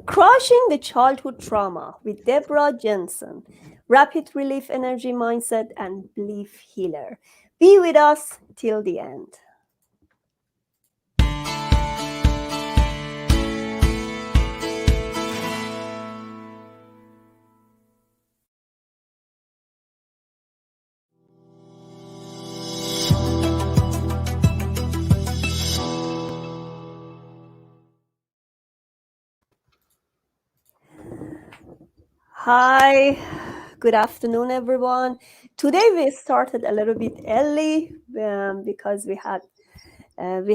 Crushing the Childhood Trauma with Debera Jensen, Rapid Relief Energy Mindset and Belief Healer. Be with us till the end. Hi, good afternoon, everyone. Today we started a little bit early because we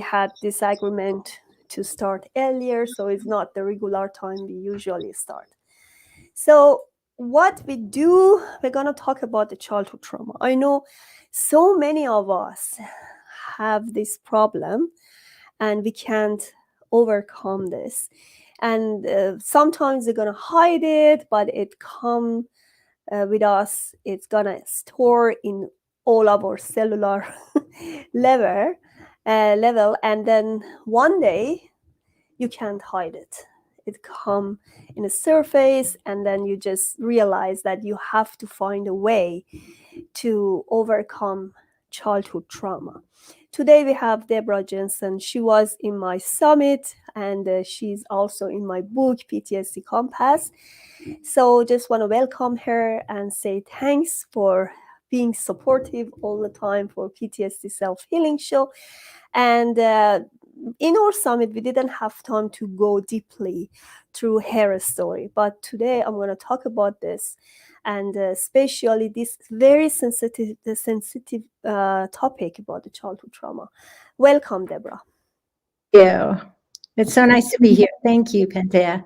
had this agreement to start earlier, so it's not the regular time we usually start. So what we do, we're gonna talk about the childhood trauma. I know so many of us have this problem, and we can't overcome this. And sometimes we're gonna hide it, but it come with us. It's gonna store in all of our cellular level, and then one day you can't hide it. It come in a surface, and then you just realize that you have to find a way to overcome childhood trauma. Today we have Debera Jensen. She was in my summit, and she's also in my book PTSD Compass. So just want to welcome her and say thanks for being supportive all the time for PTSD Self Healing Show. And in our summit, we didn't have time to go deeply through her story, but today I'm going to talk about this, and especially this very sensitive topic about the childhood trauma. Welcome, Debera. You. It's so nice to be here. Thank you, Pantea.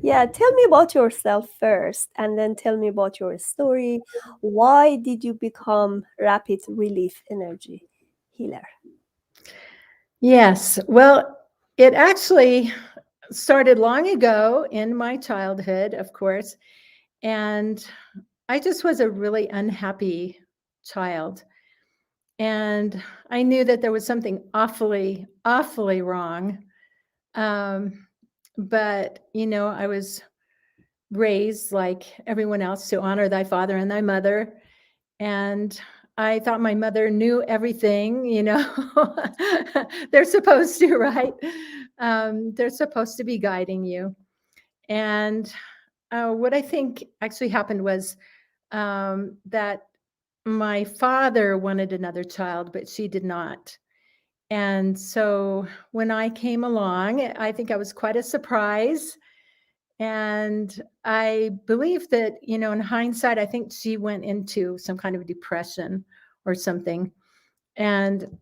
Yeah, tell me about yourself first, and then tell me about your story. Why did you become rapid relief energy healer? Yes. Well, it actually started long ago in my childhood, of course. And I just was a really unhappy child. And I knew that there was something awfully, awfully wrong. Um, but I was raised like everyone else to honor thy father and thy mother. And I thought my mother knew everything. They're supposed to, right? They're supposed to be guiding you. And what I think actually happened was that my father wanted another child, but she did not. And so when I came along, I think I was quite a surprise. And I believe that in hindsight, I think she went into some kind of depression or something. And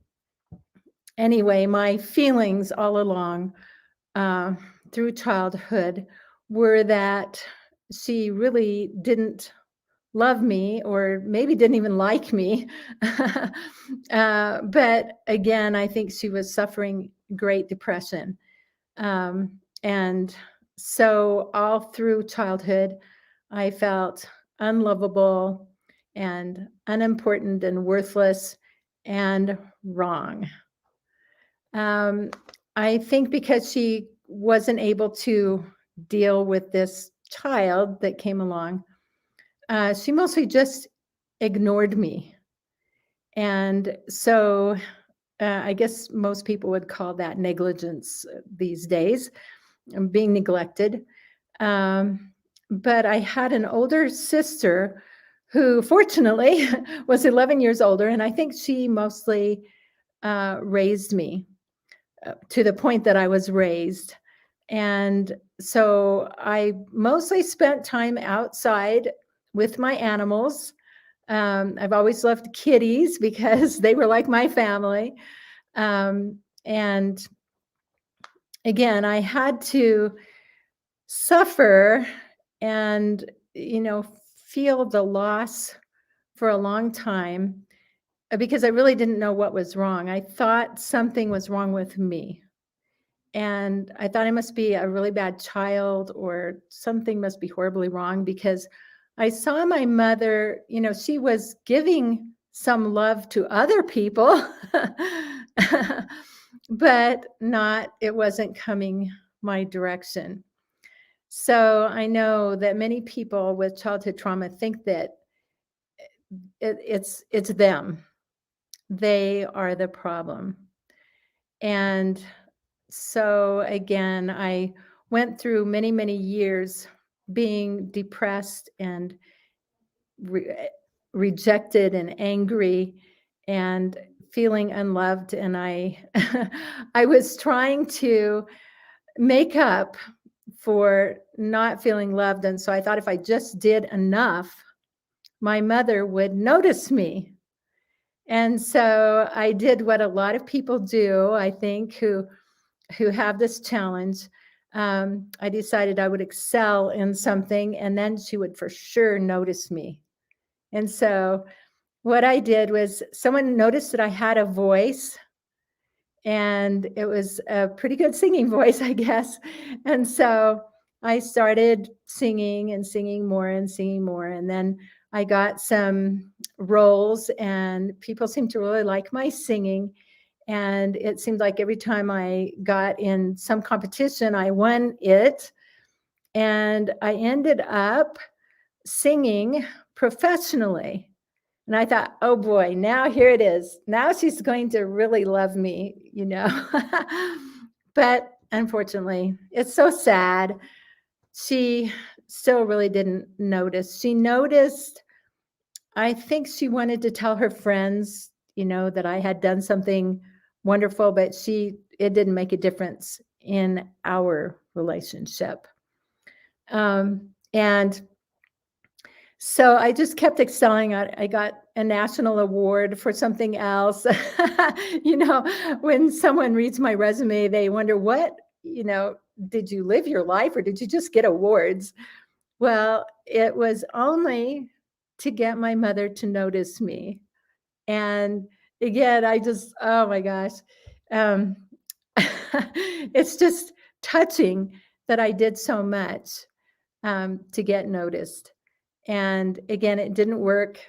anyway, my feelings all along uh, through childhood were that she really didn't love me, or maybe didn't even like me. But again, I think she was suffering great depression. And so all through childhood, I felt unlovable and unimportant and worthless and wrong. Um, I think because she wasn't able to deal with this child that came along, she mostly just ignored me. And so I guess most people would call that negligence these days, being neglected. Um, but I had an older sister who, fortunately, was 11 years older. And I think she mostly raised me to the point that I was raised. And so I mostly spent time outside with my animals. I've always loved kitties because they were like my family. And again, I had to suffer and feel the loss for a long time because I really didn't know what was wrong. I thought something was wrong with me. And I thought I must be a really bad child, or something must be horribly wrong, because I saw my mother, she was giving some love to other people, but it wasn't coming my direction. So I know that many people with childhood trauma think that it's them. They are the problem. And so again, I went through many, many years being depressed and re- rejected and angry and feeling unloved. And I I was trying to make up for not feeling loved. And so I thought if I just did enough, my mother would notice me. And so I did what a lot of people do, I think, who have this challenge. I decided I would excel in something, and then she would for sure notice me. And so what I did was someone noticed that I had a voice, and it was a pretty good singing voice, I guess. And so I started singing and singing more and singing more. And then I got some roles, and people seemed to really like my singing. And it seemed like every time I got in some competition, I won it. And I ended up singing professionally. And I thought, oh boy, now here it is. Now she's going to really love me, you know. But unfortunately, it's so sad. She still really didn't notice. She noticed, I think she wanted to tell her friends, you know, that I had done something wonderful, but it didn't make a difference in our relationship. And so I just kept excelling. I got a national award for something else. You know, when someone reads my resume, they wonder, what, you know, did you live your life or did you just get awards? Well, it was only to get my mother to notice me. And again, oh my gosh. Um, it's just touching that I did so much to get noticed. And again, it didn't work.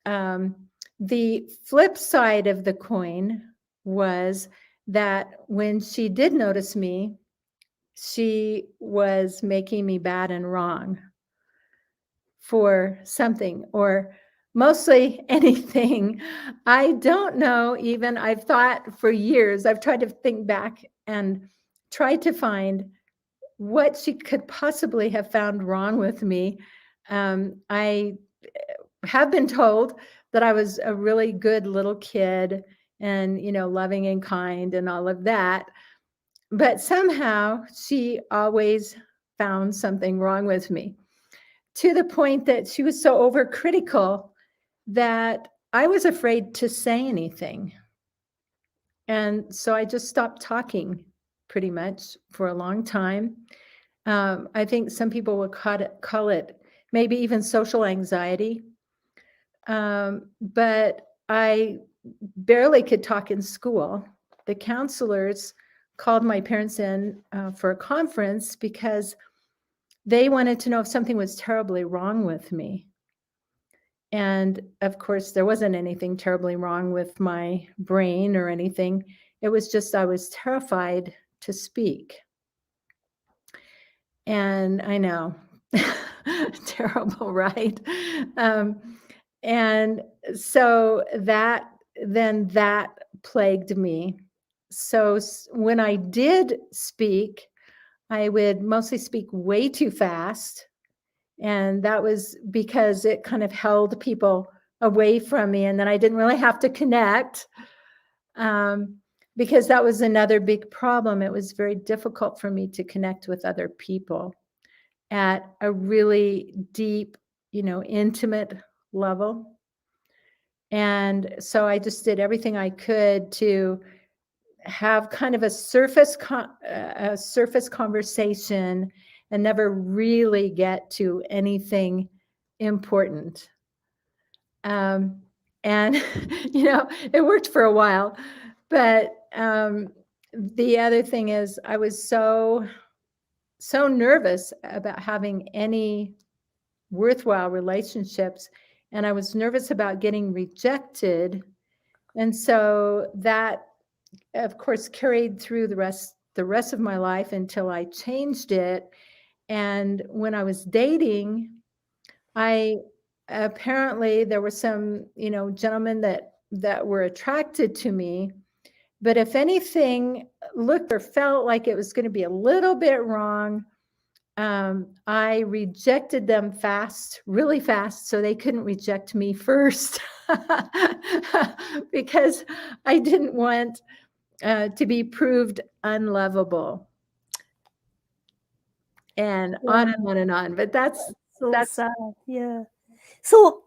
Um, the flip side of the coin was that when she did notice me, she was making me bad and wrong for something, or mostly anything. I don't know, even I've thought for years, I've tried to think back and tried to find what she could possibly have found wrong with me. I have been told that I was a really good little kid and, you know, loving and kind and all of that. But somehow she always found something wrong with me, to the point that she was so overcritical that I was afraid to say anything. And so I just stopped talking pretty much for a long time. I think some people would call it maybe even social anxiety. But I barely could talk in school. The counselors called my parents in for a conference because they wanted to know if something was terribly wrong with me. And of course, there wasn't anything terribly wrong with my brain or anything. It was just I was terrified to speak. And I know, terrible, right? Um, and so that plagued me. So when I did speak, I would mostly speak way too fast. And that was because it kind of held people away from me. And then I didn't really have to connect, um, because that was another big problem. It was very difficult for me to connect with other people at a really deep, you know, intimate level. And so I just did everything I could to have kind of a surface conversation and never really get to anything important. And you know, it worked for a while, but the other thing is I was so nervous about having any worthwhile relationships, and I was nervous about getting rejected. And so that, of course, carried through the rest of my life until I changed it. And when I was dating, I apparently there were some, gentlemen that were attracted to me, but if anything looked or felt like it was going to be a little bit wrong, I rejected them fast, really fast, so they couldn't reject me first, because I didn't want to be proved unlovable, and on Yeah, and on and on. But so that's sad. Yeah. So,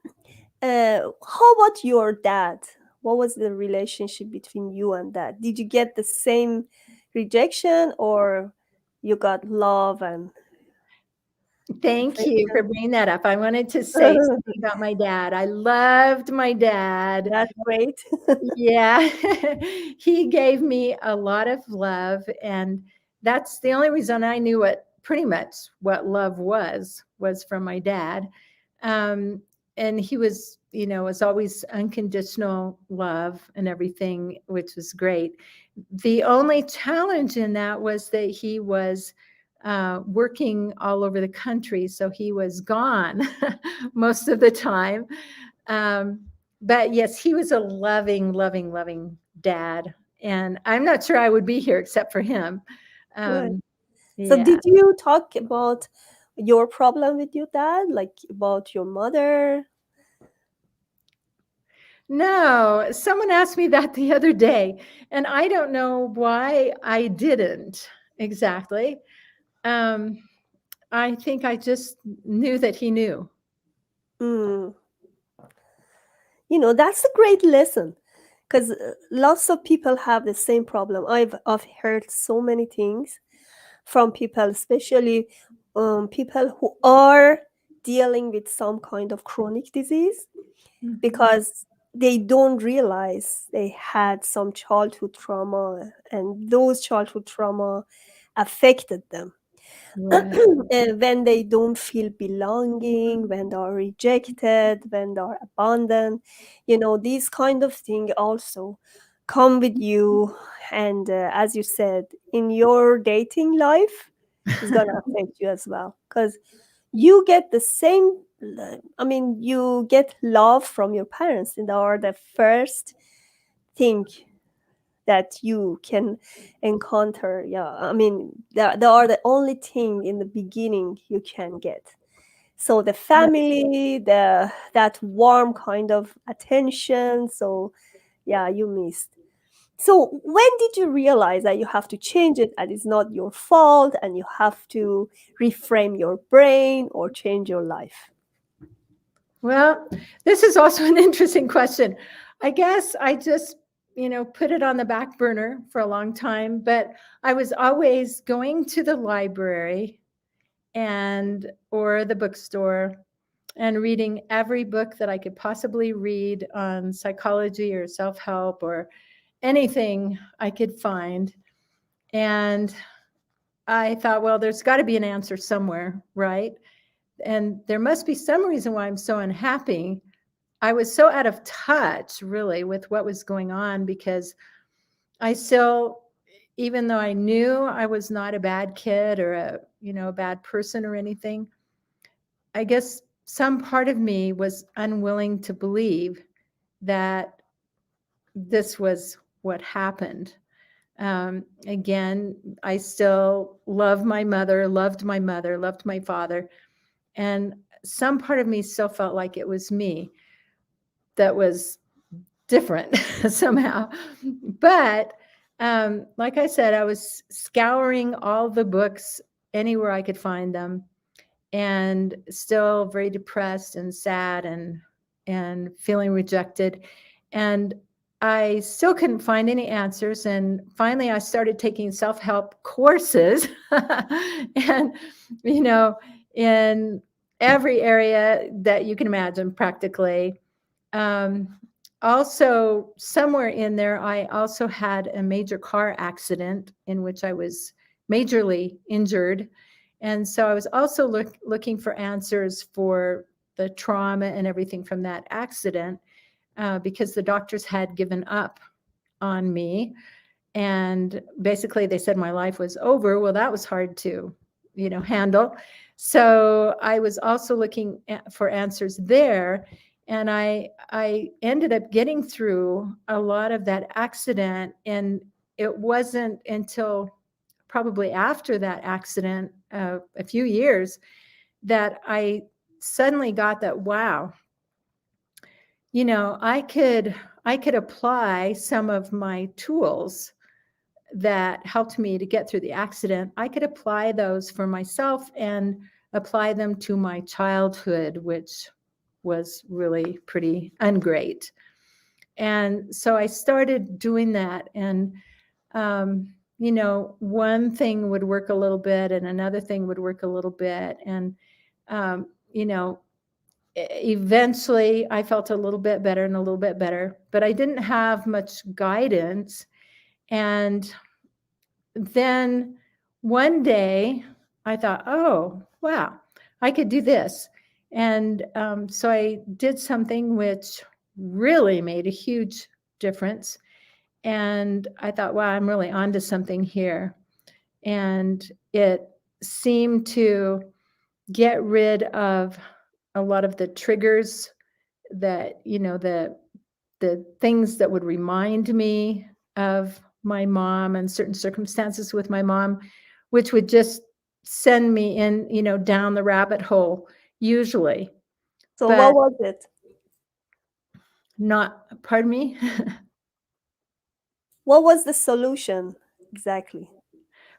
how about your dad? What was the relationship between you and dad? Did you get the same rejection, or you got love and Thank you for affection? bringing that up. I wanted to say something about my dad. I loved my dad. That's great. Yeah. He gave me a lot of love, and that's the only reason I knew pretty much what love was from my dad. Um, and he was always unconditional love and everything, which was great. The only challenge in that was that he was working all over the country, so he was gone most of the time. Um, but yes, he was a loving, loving, loving dad. And I'm not sure I would be here except for him. Good. Um, So, yeah. did you talk about your problem with your dad, like about your mother? No, someone asked me that the other day, and I don't know why I didn't exactly. Um, I think I just knew that he knew. Mm. That's a great lesson because lots of people have the same problem. I've heard so many things from people, especially people who are dealing with some kind of chronic disease, Mhm. because they don't realize they had some childhood trauma, and those childhood trauma affected them. Right. When they don't feel belonging, when they are rejected, when they are abandoned, these kind of things also come with you. And as you said, in your dating life, is going to affect you as well, because you get the same. I mean, you get love from your parents, and they are the first thing that you can encounter. Yeah, I mean, they are the only thing in the beginning you can get. So the family, that warm kind of attention. So yeah, you missed. So when did you realize that you have to change it and it's not your fault, and you have to reframe your brain or change your life? Well, this is also an interesting question. I guess I just, put it on the back burner for a long time, but I was always going to the library and or the bookstore and reading every book that I could possibly read on psychology or self-help or anything I could find. And I thought, well, there's got to be an answer somewhere, right? And there must be some reason why I'm so unhappy. I was so out of touch, really, with what was going on, because I still, even though I knew I was not a bad kid or a bad person or anything, I guess some part of me was unwilling to believe that this was what happened. Again, I still loved my mother, loved my father. And some part of me still felt like it was me that was different somehow. But like I said, I was scouring all the books anywhere I could find them, and still very depressed and sad and feeling rejected. And I still couldn't find any answers. And finally, I started taking self-help courses, and you know, in every area that you can imagine, practically. Um, Also, somewhere in there, I also had a major car accident in which I was majorly injured. And so I was also looking for answers for the trauma and everything from that accident, because the doctors had given up on me. And basically, they said my life was over. Well, that was hard to handle. So I was also looking for answers there. And I ended up getting through a lot of that accident. And it wasn't until probably after that accident, a few years, that I suddenly got that, wow, I could apply some of my tools that helped me to get through the accident. I could apply those for myself and apply them to my childhood, which was really pretty ungreat. And so I started doing that. And, one thing would work a little bit and another thing would work a little bit. And, um, you know, eventually I felt a little bit better and a little bit better, but I didn't have much guidance. And then one day I thought, oh, wow, I could do this. And so I did something which really made a huge difference. And I thought, wow, I'm really onto something here. And it seemed to get rid of a lot of the triggers that, the things that would remind me of my mom and certain circumstances with my mom, which would just send me in, down the rabbit hole usually. So what But was it? not, pardon me. What was the solution exactly?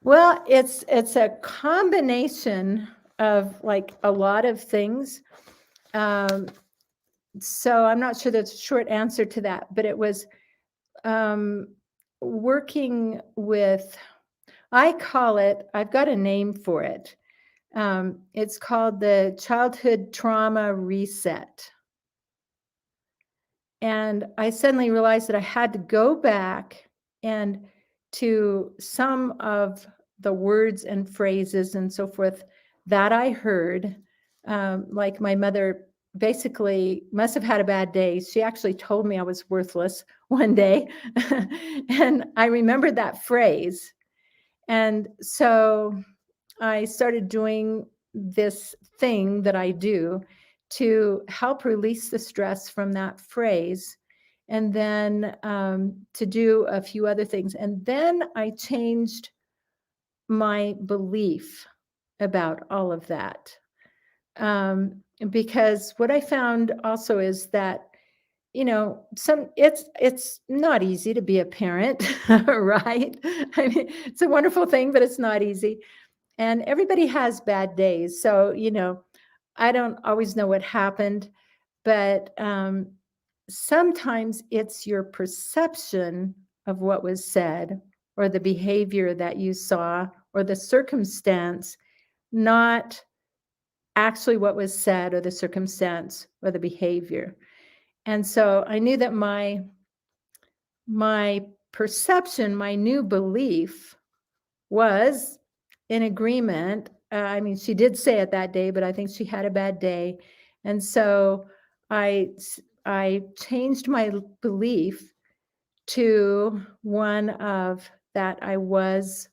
Well, it's a combination of like a lot of things. Um, so I'm not sure that's a short answer to that, but it was um, working with, I've got a name for it. It's called the Childhood Trauma Reset. And I suddenly realized that I had to go back and to some of the words and phrases and so forth that I heard. Like my mother basically must have had a bad day. She actually told me I was worthless one day. And I remembered that phrase. And so I started doing this thing that I do to help release the stress from that phrase, and then to do a few other things. And then I changed my belief about all of that. Because what I found also is that it's not easy to be a parent, right? I mean, it's a wonderful thing, but it's not easy. And everybody has bad days. So, I don't always know what happened, but sometimes it's your perception of what was said or the behavior that you saw or the circumstance, not actually what was said or the circumstance or the behavior. And so I knew that my perception, my new belief was in agreement. I mean, she did say it that day, but I think she had a bad day. And so I changed my belief to one of that I was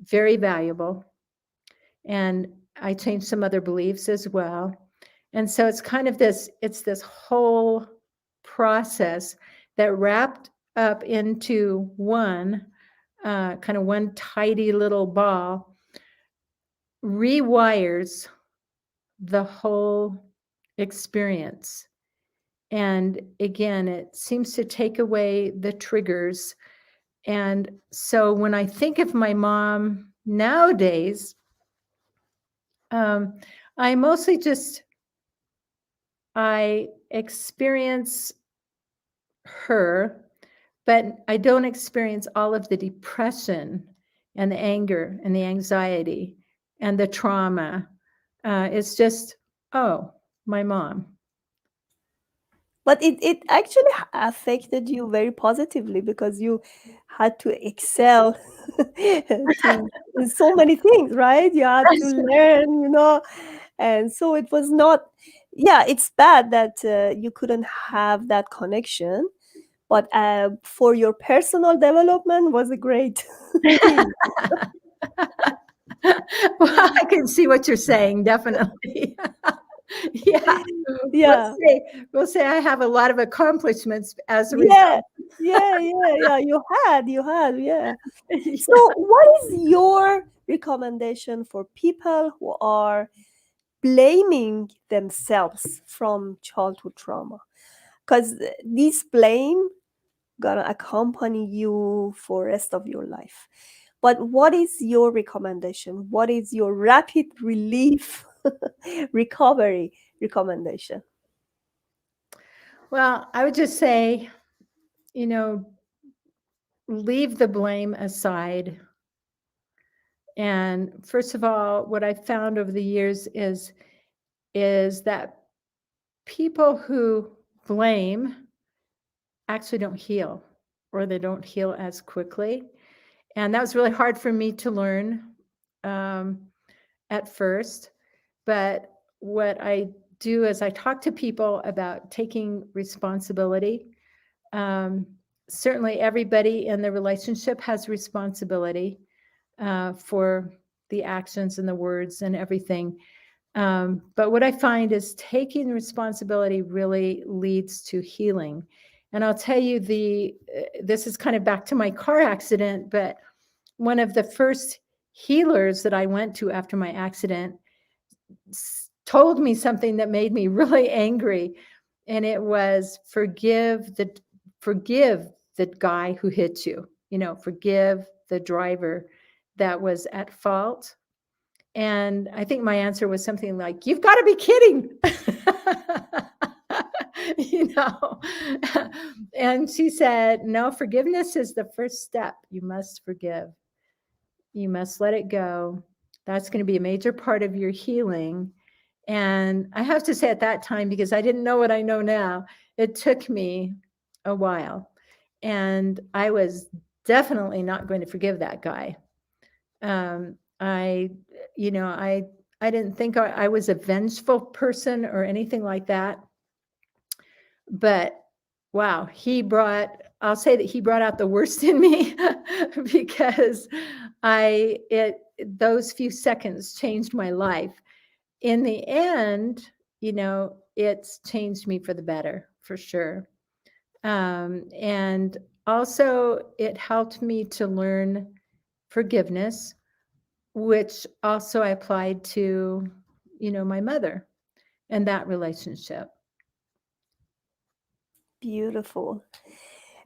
very valuable. And I changed some other beliefs as well. And so it's this whole process that wrapped up into one kind of one tidy little ball, rewires the whole experience. And again, it seems to take away the triggers. And so when I think of my mom nowadays, um, I mostly just I experience her, but I don't experience all of the depression and the anger and the anxiety and the trauma. It's just, oh, my mom. But it actually affected you very positively because you had to excel to in so many things, right? You had to learn, and so it was not. Yeah, it's bad that you couldn't have that connection, but for your personal development was a great thing. Well, I can see what you're saying, definitely. Yeah. We'll Yeah, say we'll say I have a lot of accomplishments as a yeah, result. yeah. You had, yeah. So, Yeah. what is your recommendation for people who are blaming themselves from childhood trauma? Because this blame gonna accompany you for rest of your life. But what is your recommendation? What is your rapid relief recovery recommendation? Well, I would just say, you know, leave the blame aside. And first of all, what I found over the years is that people who blame actually don't heal, or they don't heal as quickly. And that was really hard for me to learn um, at first. But what I do is I talk to people about taking responsibility. Um, Certainly, everybody in the relationship has responsibility for the actions and the words and everything. But what I find is taking responsibility really leads to healing. And I'll tell you, this is kind of back to my car accident, but one of the first healers that I went to after my accident told me something that made me really angry, and it was forgive the guy who hit you. Forgive the driver that was at fault. And I think my answer was something like, "You've got to be kidding." you know. And she said, "No, forgiveness is the first step. You must forgive. You must let it go. That's going to be a major part of your healing." And I have to say, at that time, because I didn't know what I know now, it took me a while. And I was definitely not going to forgive that guy. I, I didn't think I was a vengeful person or anything like that. But wow, I'll say that he brought out the worst in me because those few seconds changed my life. In the end, it's changed me for the better, for sure. And also, it helped me to learn forgiveness, which also I applied to, my mother and that relationship. Beautiful.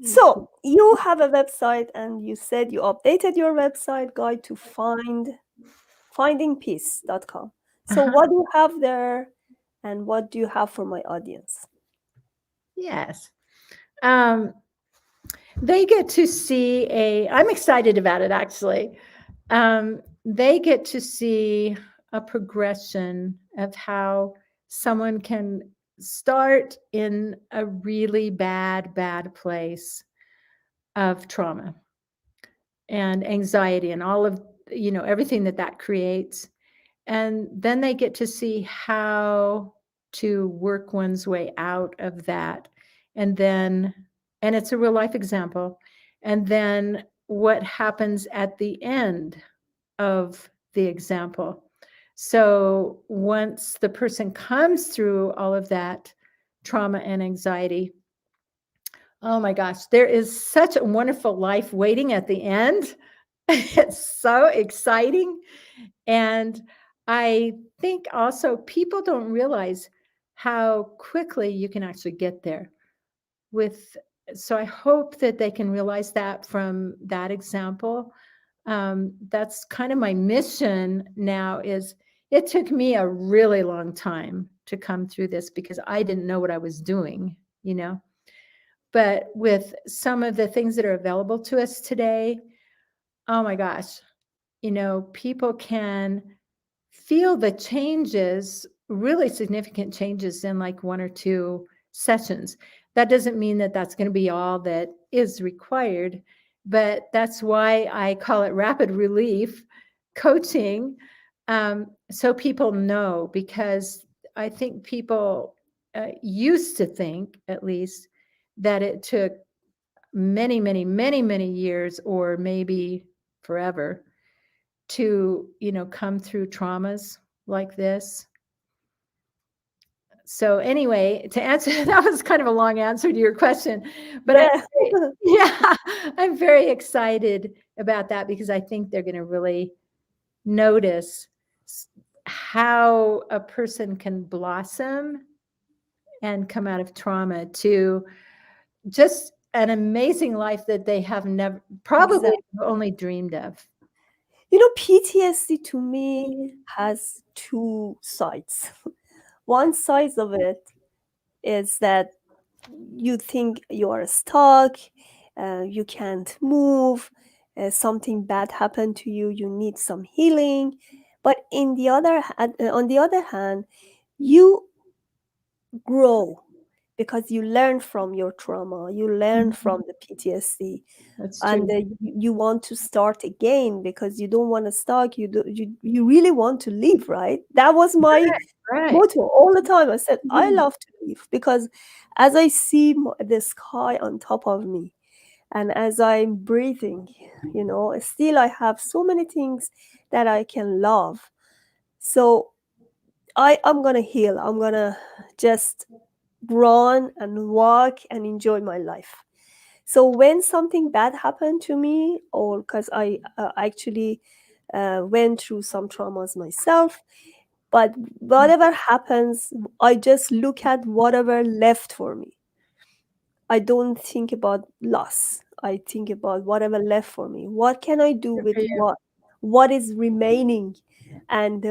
So, you have a website and you said you updated your website guide to findingpeace.com. So, Uh-huh. what do you have there and what do you have for my audience? Yes. Um, they get to see I'm excited about it, actually. They get to see a progression of how someone can start in a really bad place of trauma and anxiety and all of, everything that creates. And then they get to see how to work one's way out of that. And then, and it's a real life example. And then what happens at the end of the example. So once the person comes through all of that trauma and anxiety, oh my gosh, there is such a wonderful life waiting at the end. It's so exciting. And I think also people don't realize how quickly you can actually get there with. So I hope that they can realize that from that example. That's kind of my mission now. Is it took me a really long time to come through this because I didn't know what I was doing, but with some of the things that are available to us today, oh my gosh, people can feel the changes, really significant changes in like 1 or 2 sessions. That doesn't mean that that's going to be all that is required, but that's why I call it rapid relief coaching. So people know, because I think people used to think, at least, that it took many, many, many, many years or maybe forever to, come through traumas like this. So anyway, to answer, that was kind of a long answer to your question, but Yeah. I'm very excited about that because I think they're going to really notice how a person can blossom and come out of trauma to just an amazing life that they have never, probably Exactly. only dreamed of. PTSD to me has two sides. One side of it is that you think you are stuck, you can't move, something bad happened to you, you need some healing. But on the other hand, you grow because you learn from your trauma, you learn Mhm. from the PTSD, That's and true. you want to start again because you don't want to stuck. You really want to leave, right? That was my Right. motto all the time. I said I Mhm. love to leave because as I see the sky on top of me, and as I'm breathing, still I have so many things that I can love. So I'm gonna heal. I'm gonna just run and walk and enjoy my life. So when something bad happened to me, or because I actually went through some traumas myself, but whatever happens, I just look at whatever left for me. I don't think about loss. I think about whatever left for me. What can I do Good with for you. what is remaining, and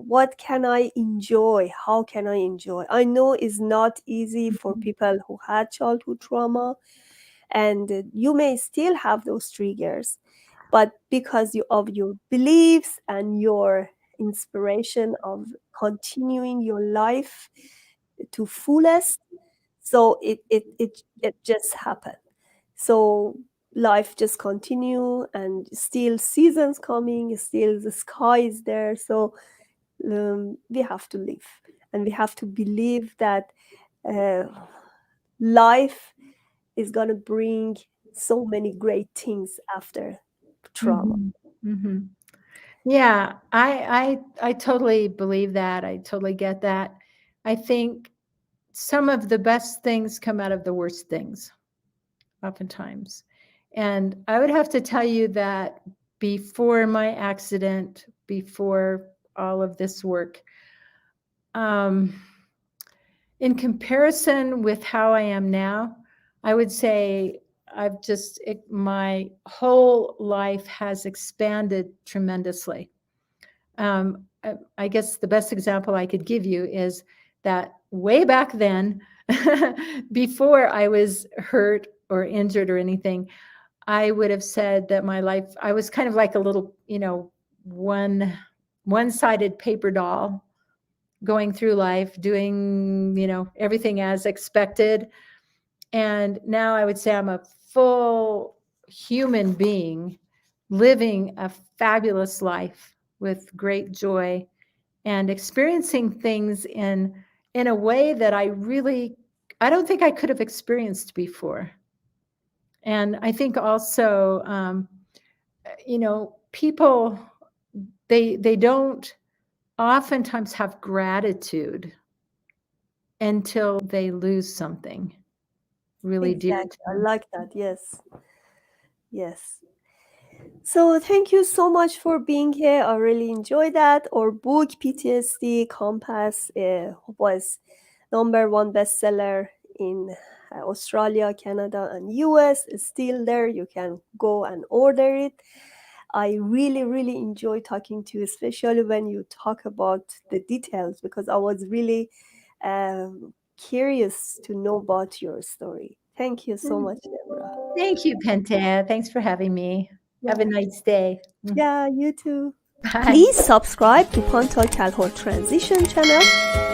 what can I enjoy? How can I enjoy? I know it's not easy for Mhm. people who had childhood trauma, and you may still have those triggers, but because of your beliefs and your inspiration of continuing your life to fullest, so it just happened. So life just continue, and still seasons coming, still the sky is there. So we have to live, and we have to believe that uh, life is going to bring so many great things after trauma. Mhm. Mhm. Yeah, I totally believe that. I totally get that. I think some of the best things come out of the worst things, oftentimes. And I would have to tell you that before my accident, before all of this work, um, in comparison with how I am now, I would say my whole life has expanded tremendously. I guess the best example I could give you is that way back then, before I was hurt or injured or anything, I would have said that my life, I was kind of like a little, one-sided paper doll going through life, doing, everything as expected. And now I would say I'm a full human being living a fabulous life with great joy and experiencing things in a way that I don't think I could have experienced before. And I think also, people, they don't oftentimes have gratitude until they lose something really dear to Exactly. I them. like that. Yes. Yes. So thank you so much for being here. I really enjoyed that. Our book PTSD Compass was #1 bestseller in Australia, Canada, and US. It's still there. You can go and order it. I really, really enjoy talking to you, especially when you talk about the details, because I was really curious to know about your story. Thank you so much, Deborah. Thank you, Penta. Thanks for having me. Have a Yeah. nice day. Yeah, you too. Bye. Please subscribe to Untitled Transition channel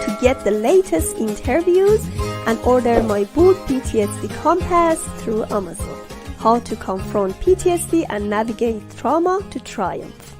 to get the latest interviews and order my book PTSD Compass through Amazon. How to confront PTSD and navigate trauma to triumph.